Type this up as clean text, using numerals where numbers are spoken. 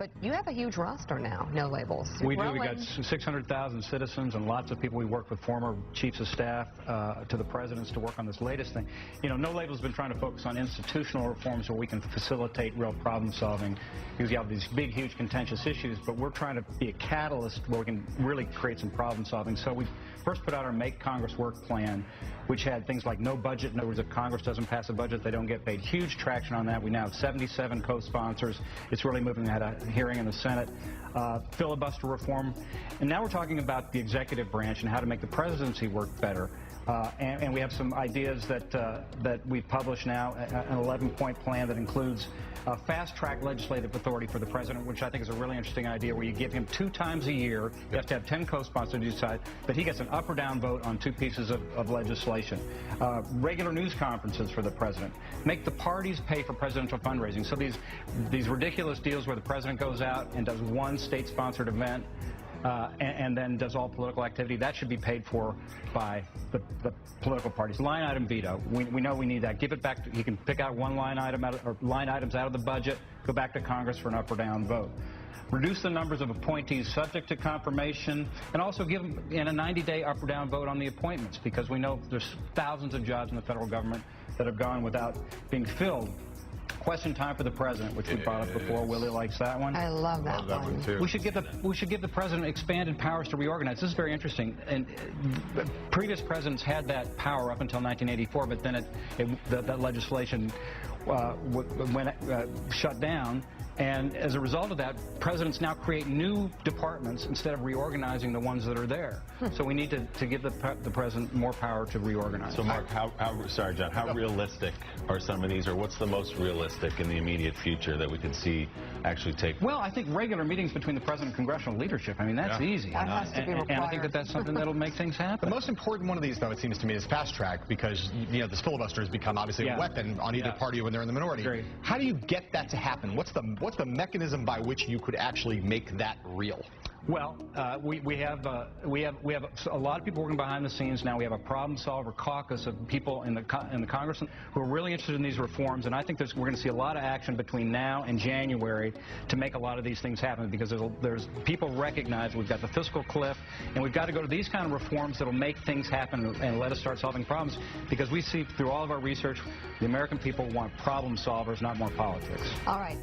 but you have a huge roster now, No Labels. We do. We've got 600,000 citizens and lots of people. We work with former chiefs of staff to the presidents to work on this latest thing. You know, No Labels has been trying to focus on institutional reforms where we can facilitate real problem solving, because you have these big, huge, contentious issues, but we're trying to be a catalyst where we can really create some problem solving. So we first put out our Make Congress Work plan, which had things like no budget. In other words, if Congress doesn't pass a budget, they don't get paid. Huge traction on that. We now have 77 co-sponsors. It's really moving. We had a hearing in the Senate. Filibuster reform. And now we're talking about the executive branch and how to make the presidency work better. And we have some ideas that we've published now, an 11-point plan that includes fast-track legislative authority for the president, which I think is a really interesting idea, where you give him 2 times a year. You have to have 10 co-sponsors to decide, but he gets an up or down vote on 2 pieces of legislation. Regular news conferences for the president. Make the parties pay for presidential fundraising. So these ridiculous deals where the president goes out and does one state-sponsored event and then does all political activity, that should be paid for by the political parties. Line item veto. We know we need that. Give it back. He can pick out one line item or line items out of the budget, go back to Congress for an up or down vote. Reduce the numbers of appointees subject to confirmation, and also give them in a 90-day up or down vote on the appointments, because we know there's thousands of jobs in the federal government that have gone without being filled. Question time for the president, which we brought up before. Willie likes that one. I love that one. Too. We should give the president expanded powers to reorganize. This is very interesting. And previous presidents had that power up until 1984, but then that legislation shut down. And as a result of that, presidents now create new departments instead of reorganizing the ones that are there. So we need to give the president more power to reorganize. So, Mark, sorry, John, how realistic are some of these, or what's the most realistic in the immediate future that we could see actually take place? Well, I think regular meetings between the president and congressional leadership. I mean, that's easy. That has to be required. And I think that's something that'll make things happen. The most important one of these, though, it seems to me, is fast track, because, you know, this filibuster has become obviously a weapon on either party when they're in the minority. Great. How do you get that to happen? What's the mechanism by which you could actually make that real? Well, we have a lot of people working behind the scenes now. We have a problem solver caucus of people in the Congress who are really interested in these reforms, and I think we're going to see a lot of action between now and January to make a lot of these things happen, because there's people recognize we've got the fiscal cliff, and we've got to go to these kind of reforms that'll make things happen and let us start solving problems, because we see through all of our research the American people want problem solvers, not more politics. All right.